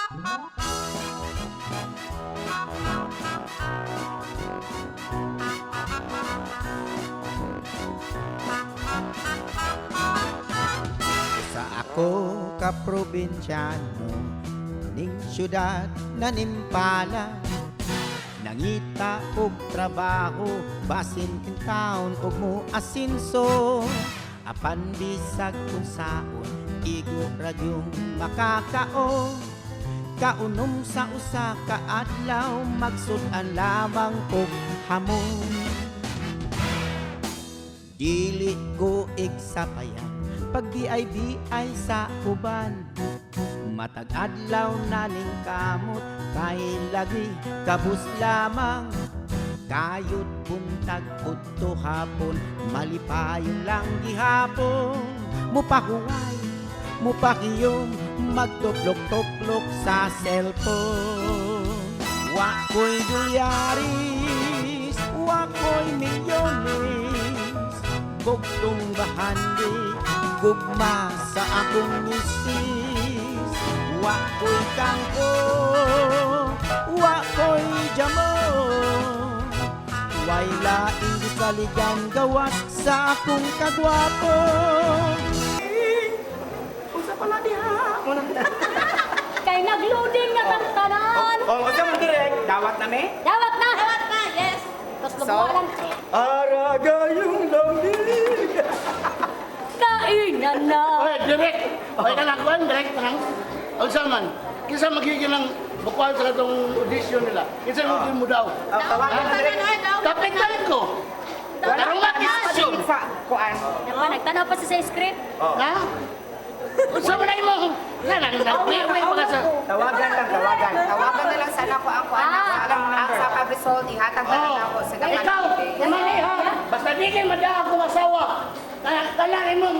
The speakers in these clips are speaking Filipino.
Sa ako ka probinsyano, ning syudad na nimpala, nangita og trabaho, basin king taon og mo asinso. Apan bisag kung saon, igo radyong makakaon. Kaunom sa usa ka adlaw, magsudan lamang og hamon. Dili ko igsapayan, pag BIBI sa uban. Matag adlaw na ning kamot, kay lagi kabus lamang. Kayod buntag udto hapon, malipayon lang gihapon. Mupahuway, mupakiyom, magtuplok-tuplok sa cellphone. Wako'y dolyaris, wako'y milyones, gugtong bahandi, gugma sa akong misis. Wako'y kangko, wako'y jamon, way laing saligan gawas sa akong kagwapo. Usa pala diha. Kay nag-loading na tang tanan. Usa man direk, dawat na me. Dawat na, yes. Tapos lubuan. Aragayong lamig. Kainan na. Oy, direct! Oy, kalakwan, direct ka lang. Unsa man, kinsa magiging ng bukuan sa katong audition nila? Kinsa magiging mo daw? Tawagan na direk. Kapitan ko! Tarong makisasyon! Sa kuan. Nagtanaw pa sa script. Ha? Unsa man ay mo? May mga sa... Tawagan lang, tawagan. Tawagan na lang sana ko ako anak ko. Alam mo lang sa pag-result, ihatag na lang ako sa dapat. Ikaw, kumali ha? Basta di kayo madaan ko masawa. Kaya imong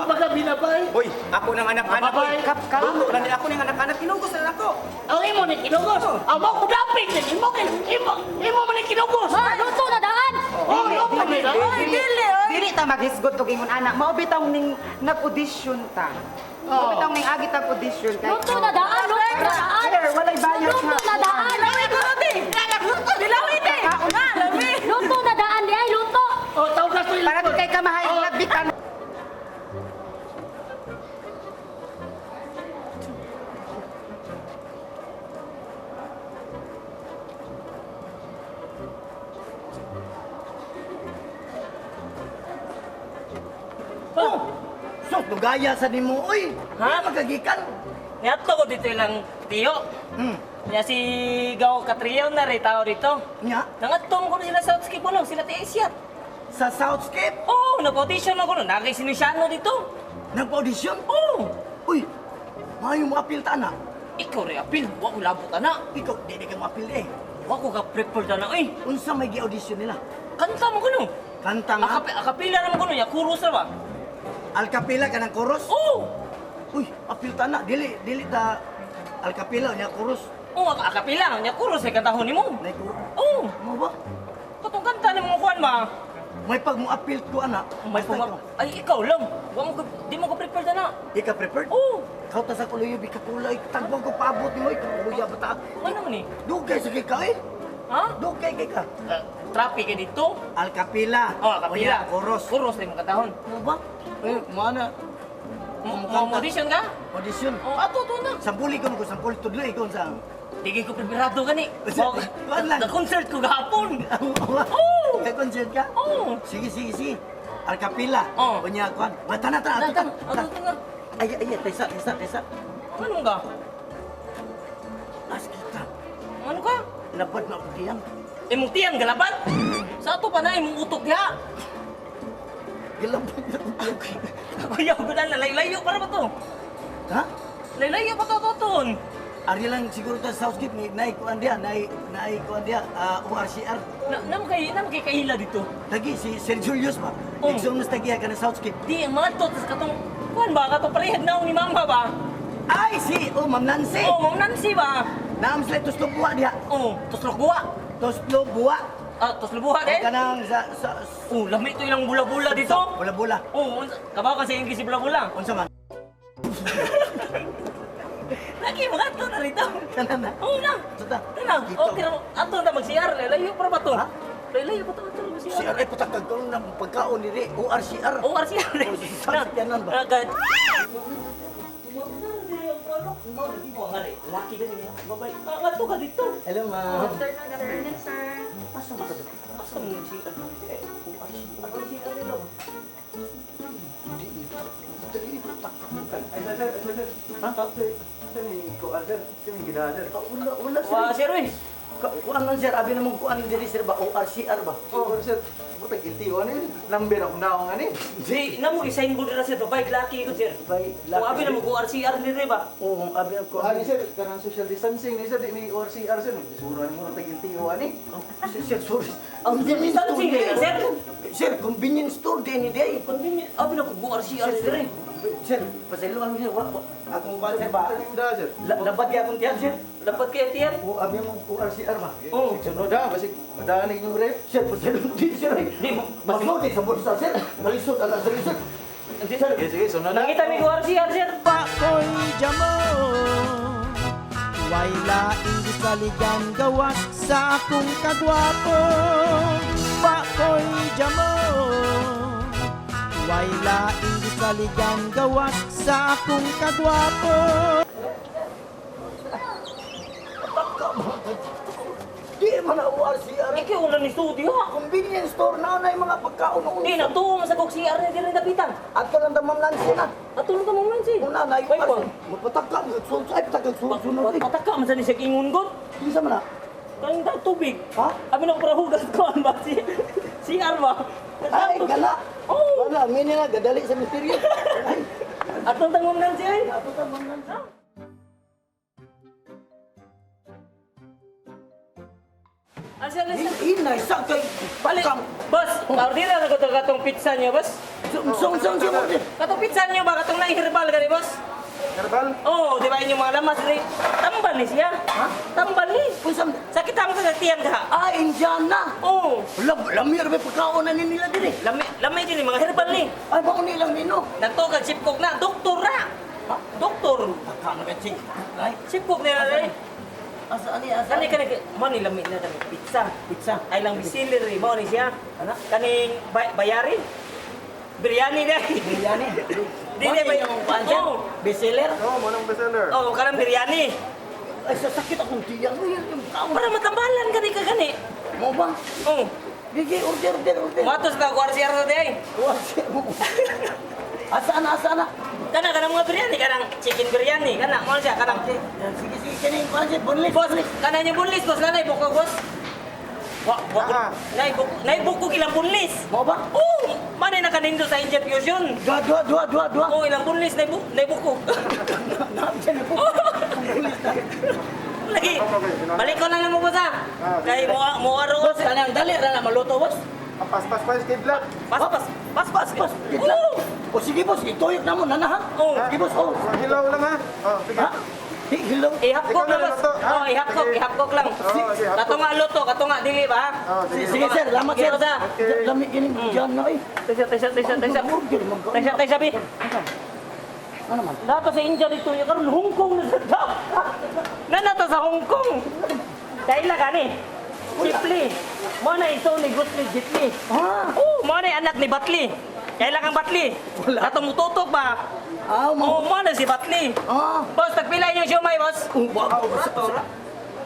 pagkabinabay. Hoy, ako nang anak-anak. Babay. Karuto na ako nang anak-anak, kinugos na ako. Ang imo ni kinugos. Amo ko dapit din. Imo man ni kinugos. Ha, luto na daan. Oh, luto ni da. Dili ta maghisgot og ingon anak. Mao bitaw ning nag-audition ta. Mao bitaw ning agi ta audition kay. Luto na daan, luto na daan. Sir, walay bayad Luto na daan. Luto na daan, di ay luto. Oh, tawag ka to. Para kay kamahay nagbitan. Oh, sok lugaya sa nimo oy. Ha? Magagikan. Niyato ko dito lang tiyo. Niya si Gaw Katriyaw na rin tao dito. Nya Nangatong ko na sila sa Outskip lang, sila ti Asia. sa Southscape Oo, nag-audition ako nun. Nagay sinisyano dito. nagpa-audition. Oo. Uy, mayo mo apil ta na. Ikaw rin apil, wako labot na. Ikaw di ka mo apil eh. Wako ka prepare na uy. Unsa may gi-audition nila? Kanta mo ko nun. Kanta nga. Akapila naman ko nun, ya kurus na ba? Alkapila ka ng chorus? Oo. Uy, apil ta na. Dili ta alkapila nya chorus. Oo, akapila, ya kurus ay kantahon ni mo. Nay ko. Oo. Mo ba? Katong kanta ni mga kuhan ba? May pag mo apil ko ana. May puma... Ay, ikaw lang. Di mo ko prepare na. Di ka prepared? Oo. Kauta sa kuluyo bi ka kulay. Tagbang ko paabot ni mo kuluya bata. Ano man eh? Dugay sa kay ka eh. Ha? Dugay kay ka. Traffic ka dito. Alkapila. Oh, kapila. Unya, chorus. Kurus din mga katahon. Mo ba? Eh, mo ana. Audition ka? Audition. Oh, ato to na. Sampuli ko sampuli tudloy ko sa. Tigay ko preparado ka ni. Kuan lang. Na-concert ko gahapon. Oh! Nag-concert ka? Oo. Sige. Alkapila. Oh. Unya kuan. Mata na ta. Datang, ato to na. Ay, tesa. Anong ka? Nas kita. Ano ka? Labad na ako diyan. Imong tiyang galaban? Sa ato pa na imong utok diha. Gilabad na ako diyan. Kuya, gudan na layo para ba to? Ha? Layo pa to ton. Ari lang siguro ta sa Southgate ni naik kuan dia, naik kuan dia URCR. Nam kay kahila dito. Lagi si Sir Julius ba? Oh. Exom na tagiya ka na Southgate. Di ang mga to tas katong kuan ba katong parehad na ni mama ba? Ay si Ma'am Nancy. Oh, Ma'am Nancy ba? Naam sila tos buwa dia. Oh, tos lugwa. Tos buwa. Tos lubuha din. Kanang sa Oh, lami to ilang bula-bula dito. bola-bola. Oh, kabaw kasi yung kisi bula-bula. Unsa man? Lagi mga ato na rito. Kanan na. Oo na. Suta. Tanaw. Okay na. Ato na mag-CR. Layo pa ba to? Ha? Layo pa to. Ato na Si mag-CR. Aray patakag ko ng pagkaon ni ORCR. ORCR. Sasakyanan ba? Agad. Laki din niya. Babay. Ato ka dito. Hello, ma'am. Asa mo si ORCR nila. Wala, Wah, sir. sir, eh. Kuan lang, sir. Abi naman kuan diri, sir ba? ORCR ba? Di, namo i-sign board na sir, babay, laki ko sir. Bay, Kung abi na mo go RCR ni Reba. Oo, abi ako. social distancing ni sir, di ni ORCR sir. Sura ni mo na tag-LTO ani. Sir, sorry. Ang distancing na sir. Sir, convenience store din ni day. Convenient, abi na ko go RCR ni Reba. Sir, pasayloan niya. Akong kuan, sir ba? Da sir. Labat kaya akong tiyan, sir. Dapat kaya tiyan. O, abi mo ORCR ba? Oh, Sunod da, basig madaan yung ref. Sir, pasayloan din, sir. di mo. Maslow din sa bulsa, sir. Malisod, ala, sir, sir. Sir, Sige, sunod na. Nakita mi go RCR sir. Pako'y jamo Way laing gisaligan gawas sa akong kagwapo Pako'y jamo Way laing gisaligan gawas sa akong kagwapo di man na ORCR. Ikaw na ni studio ha. Convenience store na na yung mga pagkaon ng Di na tuwa man sa kog CR ni dire dapitan. At ka lang damang lansi na. Atulog ka mo man si. Una na yung Wait, ORCR. Magpatakak, ay patakak, sunod eh. Pataka man sa ni sa ingon god. Kinsa man na? Kain da tubig. Ha? Abi na ko para hugas ko an ba si CR ba? Ay, gala. Oh, Wala, mini na, gadali sa misteryo. Ay, atong tangom nan si ay. ato ta man lansi. Asa na siya? Inay, sakay. Balik. Pakam. Boss, paordira na ko to katong pizza niyo, boss. Song, order. Katong pizza niyo ba katong naihirbal gani, boss? Herbal. Oh, di ba inyong mga lamas ni tambal ni siya? Ha? Tambal ni. Unsam? Sakit ang sa tiyan ka. Ah, Indiana. Oh, Lamir, may pagkaon na nila din eh. lamay din ni mga herbal ni. Ay, bako nilang mino. Nagtokag sipkog na, doktor na. Ha? Doktor. Takam ka, chik. Ay, Sipkog nila rin. asa ani, asa Kani kani mo ni lamig na dami pizza. Pizza. Ay lang bisileri mo ni siya. Ano? Kaning bayari. Biryani na. Biryani. Di na ba yung pansel? Oh. Bestseller? Oh, manong bestseller. Oh, kanang biryani. Ay, sasakit akong tiyan. Uy, yung kaon. Para matambalan ka ka gani. Mo ba? Oh, Gigi, order. matos ka kwarsiya ro day. Asa na? Kana mga biryani, kanang chicken biryani, kana mo siya, kanang Sige, kaning pansel, boneless. boss, kana yung bunlis boss, nanay buko boss. Nay buko ilang bunlis. Mo ba? Oh, manay na kanindo sa Indian fusion. Dua. Oh, ilang bunlis nay buko. Lagi, balik ko lang mo boss ha. Kay mo aro Boss, kanang dali ra na maluto, boss. Pas kidlat. Pas. Gitla. Oh. O sige, boss, itoyok na mo, nanahan. Oh. Sige, boss, oh. Hilaw lang ha. Oh, sige. Ha? Hello. Ihapkok Ikaw lang na boss. luto. Oh, ihapkok lang. Oh, sige, hapkok. Katunga luto, katunga dili ba? Oh, sige. Sige, sir, lamat, sir. Sige, boss, ha? Lamig yun, dyan na, eh. Tesa. Order, Tesa bi. Ano man? Dato sa India dito, yung karon Hong Kong na sa Nanato sa Hong Kong. Dahil na gani. Chipli. Mo na ito ni Gutli Jitli. Ah, Oh, mo na yung anak ni Batli. Kailan kang Batli? Katong mututok ba? ah, Oh, mo. mo na si Batli. Ah, Boss, tagpila yung siomay, boss.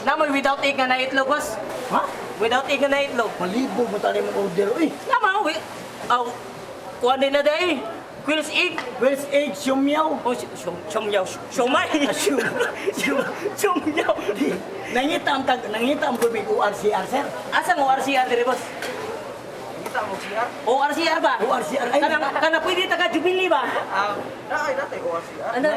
Namoy without egg nga na itlog, boss. ha? Without egg nga na itlog. Malibo mo tayo mo order, eh. Nama, kuha din na dahil. Quill's egg. Where's egg, siyumyaw? Oh, siomyaw. Siomay. Siomyaw. Nangita ang tubig ORCR, sir. Asa mo RCR dire, boss? Kita mo siya. O RCR ba? ORCR, ay. Kana pwede taga Jubilee ba? Ay, dati ko siya. Ano?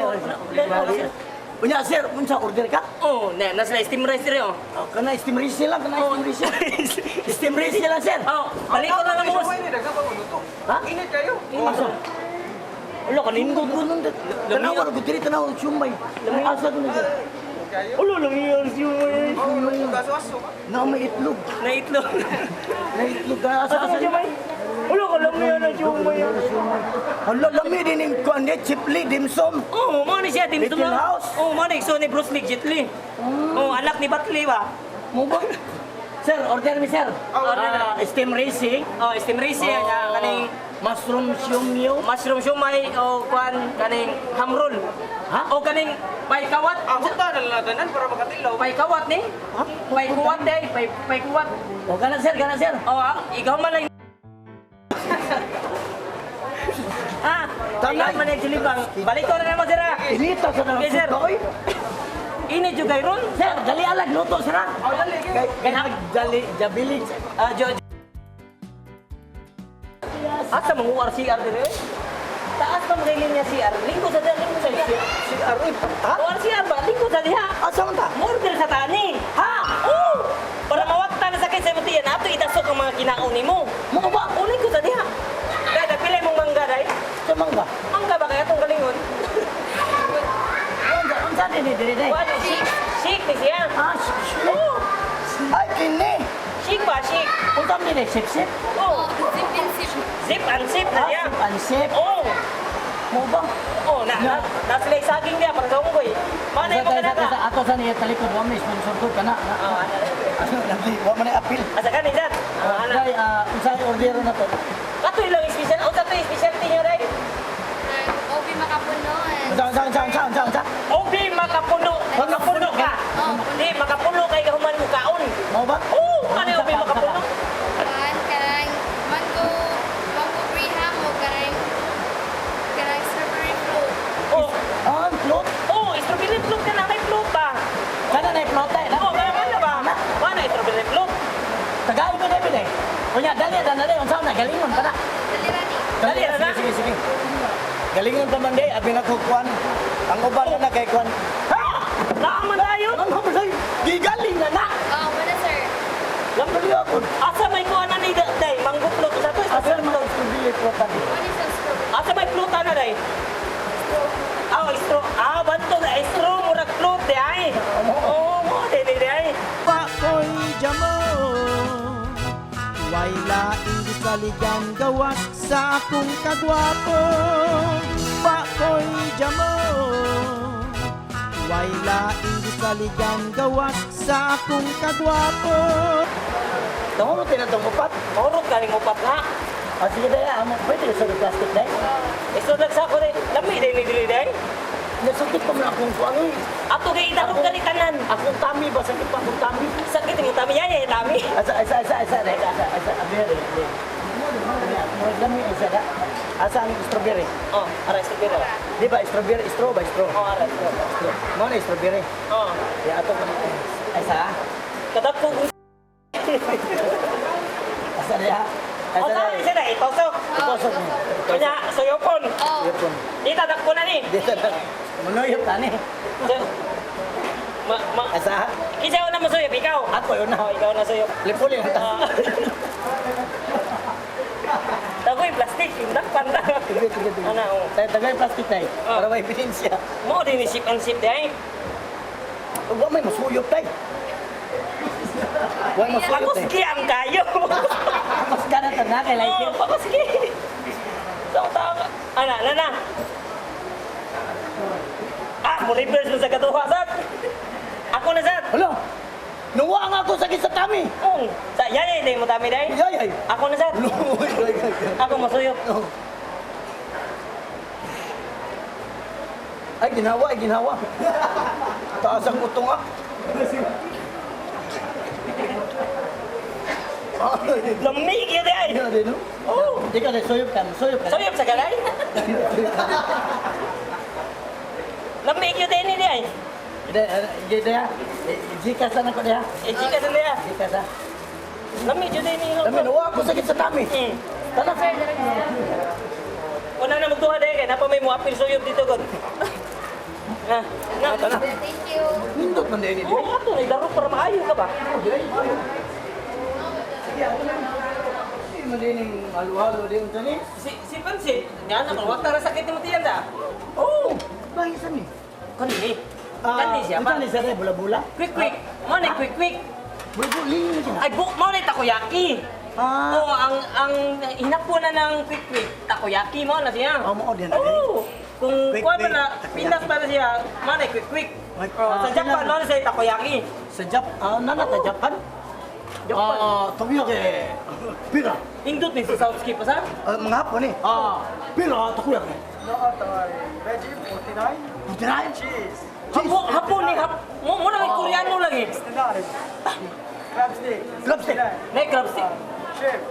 Unya, sir, unsa order ka? Oh, nasa steam rice dire oh. Oh, kana steam rice lang, kana steam rice. Steam rice lang, sir. Oh, balik ko na lang boss. Ini dagang pa luto. Ha? Init kayo. Asa? Ulo kanindot ko. Gunung tanaw ko diri tanaw sumay. Asa ko na diri? Kayo. Ulo lang yun siyo. Oh, gaso-aso. Na may itlog. Na itlog. Na itlog ka Asa asa mo asa. siya may? Ulo ko lang yan ang siyumay yan. Hala, lami din yung kuan niya, chipli, dimsum. Oo, mo ni siya dimsum Little lang. House? Oo, mo ni so ni Bruce Lee Jet Li. Oo, anak ni Batli ba? Mo ba? Sir, order mi sir. Steam racing, Oh, steam racing kaning mushroom siumyo. mushroom siomay o kuan kaning ham roll. Ha? O kaning pay kawat. Ako ta naladanan para makatilaw. Pay kawat ni. Ha? Pay kuwat day, pay kuwat. O, gana sir, gana sir. Oh, ikaw man lang. Ah, ikaw man ang silibang. Balik ko na naman sir. ah. Inita sa nang Okay, sir. oy. Ini juga ron. Sir, dali alag, luto sir. Oh, dali. Kaya dali, jabilig. Asa mo RCR dire? Taas pa mga linya CR. Lingko sa diha, lingko sa diha. CR, uy, ha? O RCR ba? Lingko sa diha. Asa man ta? Order sa tani. Ha? Oo. Para mawakta na sakit sa mutiyan, ato itasok ang mga kinaon nimo. Mga ba? Uli ko sa diha. Dahil nagpili mong mangga day. Sa mangga. Mangga ba kaya itong galingon? Ang saan din diri day? Wala, shik ni siya. Ah, Oo. ay, kini. Shik ba, shik? Punta mo din, sip-sip. Oo. Zip and sip na siya. Pansip. Oo. Mo ba? Oo, nasila yung saging niya para sa unggoy. Mana yung mga naka? Ato sa niya talikod, wa may sponsor ko ka na. Oo, ano. Lagi, wa man ay apil. Asa ka ni Dad? Ano? Day, unsa order na to? Kato ilang special. O kato yung specialty niyo rin. Obi makapuno. Unsa? Obi, makapuno. Makapuno ka. Hindi, makapuno kay kahuman mo kaon. Mo ba? Oo, ano yung obi makapuno? Karang mango graham o karang strawberry fruit. Oo. Ah, float. Oo, strawberry float ka na. May float ba? Kana na float ay. Oo, kaya mana ba? Mana strawberry float? Tagay ko din eh. Kunya dali na unsa na galingon pa na. Dalirani. Dali na na. Sige. Galingon pa man day, abi na kukuan. Ang uban na kay kuan. Ha? Naaman tayo? Ano ba say? Gigaling na. Oh, wala sir. Lamdali ako. Asa may kuha na ni Day? Mango float. Sa to, Asa man ang strawberry float tadi? What is a strawberry? asa may float na Day? Straw. Banto na straw. Murag float di ay. Oo, mo din di ay. Pako'y jamo Way laing gisaligan gawas sa akong kagwapo Pako'y jamo Way laing gisaligan gawas sa akong kagwapo Tamo mo tinatong upat. Maurog ka rin upat na. Sige day, pwede sa plastic day. Isulag sa ako Day. Lami Day ni dili Day. Nasakit pa man akong kuan oy. Ato kay itarog ka ni tanan. Akong tummy ba sakit pa akong tummy? Sakit yung tami yan eh, tami. Asa day, asa abi. Mo dami isa da. Asa ang strawberry? Oh, aray sa biro. Di ba strawberry, straw ba straw? Oh, aray. Mo na strawberry. Oh. Ya ato asa. Kadak ko. Asa dia? O tama siya na, itosok. Ipasok mo. Kanya, suyopon. Oh, Ipon. Itadak ko na ni. Dito na. Manuyot tani. Asa? Isaw na masuyop, ikaw. Ako yun na. Oh, ikaw na suyop. Lipol yung ta. Ah. Tago yung plastic, yung dakpan na. Sige. Ano, oh. Tayo tagay plastic tayo. Para may ebidensya. Mo din ni sip and sip day. Huwag may masuyop tayo. Huwag masuyop tayo. Pakuski ang kayo. Mas ganat na kay like Oh, pakuski. So, tama. Ana. Mo reverse mo sa katuha, Sat. Ako na, Sat. Hello. Nuwa nga ako sakit sa tummy. Sa yaya, hindi mo tami, day. Yay. Ako na, Sat. Ako masuyop. Ay, ginawa. Taas ang utong ah. Lamig yun, day. Oh, di ka na suyop ka. Suyop sa kalay. Lamig yun, day, ni day. Gede ya. Jika sana ko dia. Jika sa niya. Jika sa. Lamig yun, day, ni. Dami nuwa ako sakit sa tummy. Tana. Una na magduha, day, kaya napa may muapil suyop dito, God. Tana. thank you. Nindot man din Oh, ato, naglaro para maayo ka ba? Hindi man din yung halo-halo din ito ni. Si Pansit, nga naman, wag tara sakit ni Mutiyan da. Oh, bahay sa ni. Kanini. Kanini siya pa. Buta ni sa rin, bula-bula. Quick. Mo na quick. Buli-buli siya. Ay, mo na takoyaki. Oh, ang hinapunan ng quick takoyaki mo na siya. Oh, mo din. Oh, kung Quick kuwan quick, na takoyaki. Pinas pa na siya, mana quick. Oh, sa Japan mo na siya takoyaki. Sa Japan, nana ta Japan? Japan. Takoyaki. Pira. Indot ni sa Southski pa sa? Mga hapon eh. Pira, takoyaki. Veggie, 49. Putirain. Cheese. Hapon ni mo na may Koreano lang eh. Crab stick. Club stick. May crab stick. Shrimp.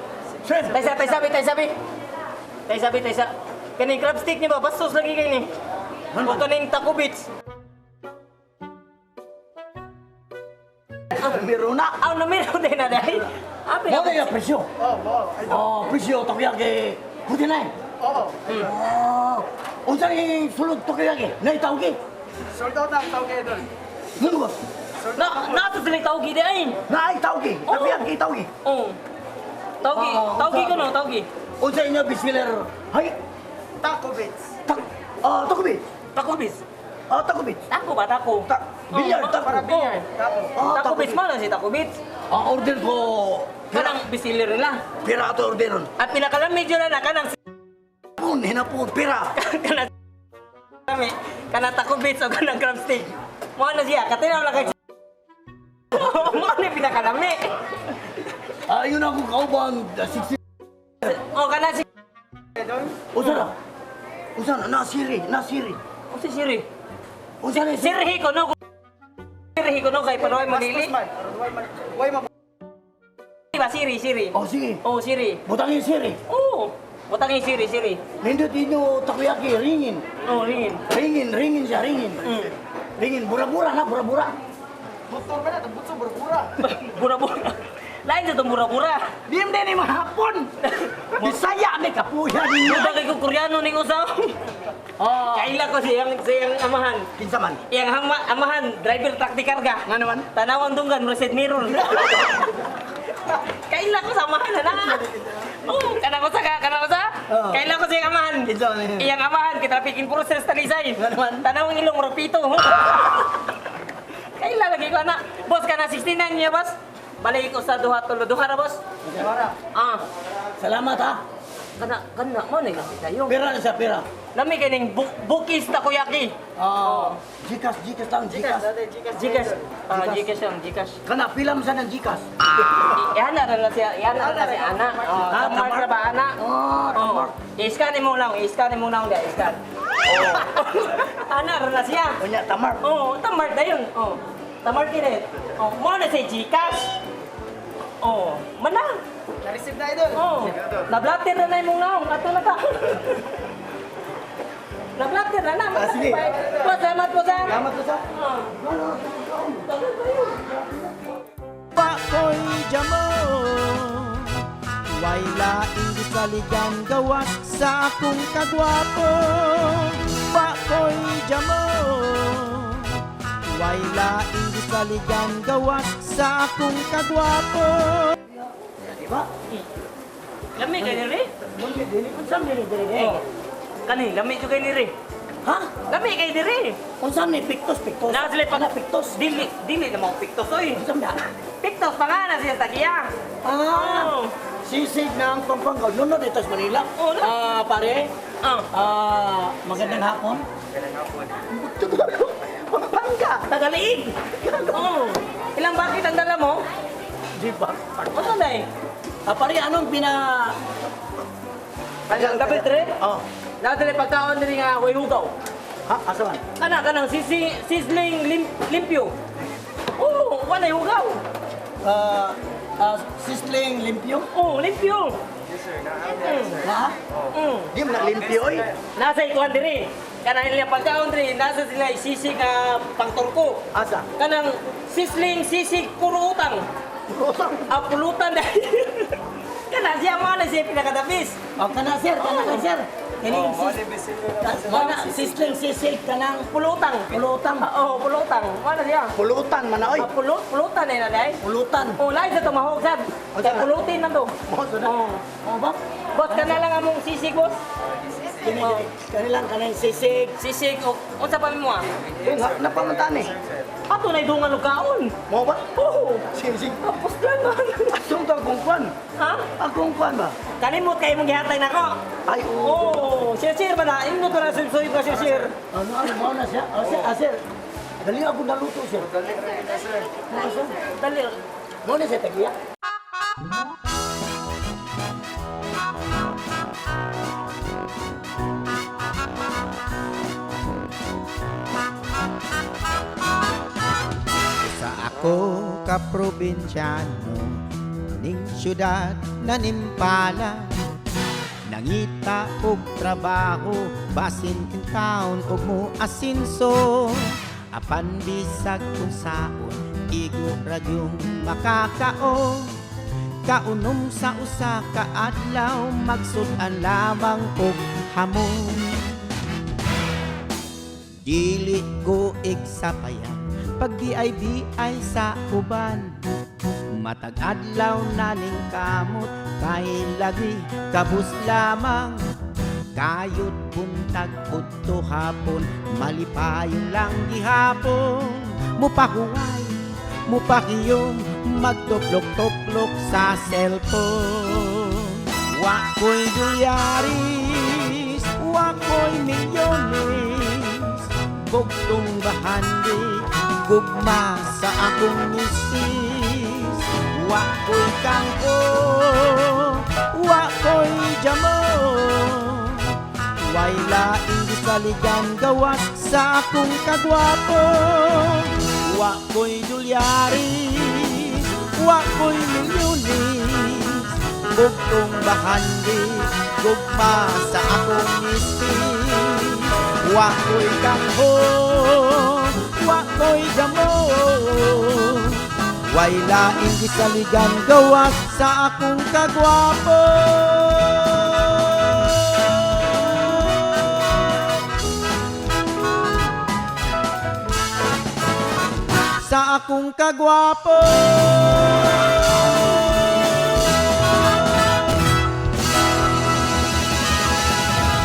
Shrimp. Tay sabi. Kani crab stick niya ba? Bastos lagi kayo ni. O kaning taco bits. Meron na. Meron din na dahil. Mo na yung presyo. Presyo, takoyaki. Putirain. Unsa ni sulod takoyaki? Naitawgi. Sold out ang tawag doon. Ano ba? Nato sila tawgi di ay. Naitawgi. Takoyaki tawgi. Oh. Tawgi ko no, tawgi. Unsa inyo bismiler? Hay. Taco bits. Takobi. Taco bits. Takobi. Tako ba tako? Bilyar, tako. Para beer. Taco. Taco bits mo na si taco bits. Order ko. Kanang bisilir nila. Pira ato orderon. At pinakalamig yun na kanang Pun, hinapon, pira. kanang taco bits o kanang crab stick. Mo na siya, katinaw lang kay mo na pinakalami. Ayun ako kauban. 60. O kanang si Unsa na? Unsa na? Nasiri. o si Siri. Unsa na? Sirhi ko no. Sirhi ko no kay Panoy Manili. Way ma. Diba Siri? Oh, sige. Oh, Siri. Butangin siri. Oh, butang yung Siri. Nindot inyo takoyaki, ringin. Oh, ringin. Ringin siya, ringin. Ringin, bura-bura na, bura-bura. Motor ba na? Butso bura-bura. Bura-bura. Lain sa itong bura-bura. Diem din ni mahapon. Bisaya ni kapuya ninyo. Buta kay ko Koreano ni usaw. Kaila ko siyang amahan. Kinsa man? Yang amahan, driver truck di karga. Nga naman? Tanawan dunggan, reset mirror. Kaila ko sa amahan na. Oh, kana ko sa. Oo. Kaila ko siyang amahan. Kinsa man? Iyang amahan, kita pikin process talisay. Nga naman? Tanawang ilong rapito. Kaila lagi ko anak. Boss ka na 69 niya, boss. Balik ko sa duha na, boss. Salamat ha. Kana mo na kasi tayo. Pira na siya, pira. Nami kaning bukis takoyaki. Gcash lang, Gcash. Gcash. Gcash. Kana, pilam siya ng Gcash. Yana na siya, anak. Tamar na ba anak? Tamar. I-scan mo lang dia, i-scan. Anak na siya. Unya, tamar. Tamar na yun. Tamar kinit. Mo na siya Gcash. Mana? Na-receive na idol. Nablatter na imong naong. Ato na ka. Nablatter na. Sige. Salamat po, sir. Salamat po sa. Pakoy jamo Way laing gisaligan gawas sa akong kagwapo Pakoy jamo Way laing gisaligan gawas sa akong kagwapo Diba? Lami kay diri? Unsam diri? Kani, lami jud kay diri. Ha? Lami kay diri. Unsam ni Pictos? Na sila pa Pictos. Dili na mo piktos oy. Unsam na? Piktos pa nga na siya tagiya. Sisig na ang Pampanga. Lunod ito sa Manila. Pare. Magandang hapon. Pampanga. Tagaliig. Ilang bakit ang dala mo? Di ba? Ano na eh? Pare, anong Gabi tre? Oh. Nadali pagkaon diri nga way hugaw. Ha? Asa man? Kanang sizzling limpyo. Wala hugaw. Sisling limpyo? Limpyo. Ha? Di mo na limpyo oy. Nasa ikuan diri. Kanang ilang pagkaon diri, nasa sila sisig nga pangturko. Asa? Kanang sisig puro utang. Pulutan dahil. Kana siya mo na siya pinakadabis. Kana sir. Kining sisling sisig kanang Pulutang. pulutan. Pulutang. Mana siya? Pulutan man na oy. Pulutan na dahil. Pulutan. Lain sa tumahog sad. Kaya pulutin na to. Ba? Boss, ka na lang among sisig, boss. Kanilang kanang sisig. Sisig, o sa pa mo ah? Napamantan eh. Ato na idungan og kaon. Mo ba? Oo. Sige, sige. Tapos lang man. Atong to akong kwan. Ha? Akong kwan ba? Kalimot kayo mong gihatay nako. Ay, oo. Oh, sir ba na? Ino to na suyod ka sir. Ano, mo na siya? Sir. Dali ako naluto, sir. Dali. Mo na siya, tagiya. Sa ako ka probinsyano ning syudad na nimpala nangita og trabaho basin in town og mo asinso apan bisag kung saon igo radyong makakaon kaunom sa usa ka adlaw magsud-an lamang og hamon dili ko igsapayan pag BIB ay sa uban matag adlaw naning kamot kay lagi kabus lamang kayot buntag udto hapon malipayong lang gihapon mupahuway mupakiyom magtuplok-tuplok sa cellphone wa ko'y dolyaris wa ko'y milyones bugtong bahandi gugma sa akong misis wa ko'y kangko wa ko'y jamo way laing gisaligan gawas sa akong kagwapo wa ko'y dolyaris wa ko'y milyones bugtong bahandi gugma sa akong misis wa ko'y kangko wa ko'y damo way laing gisaligan gawas sa akong kagwapo sa akong kagwapo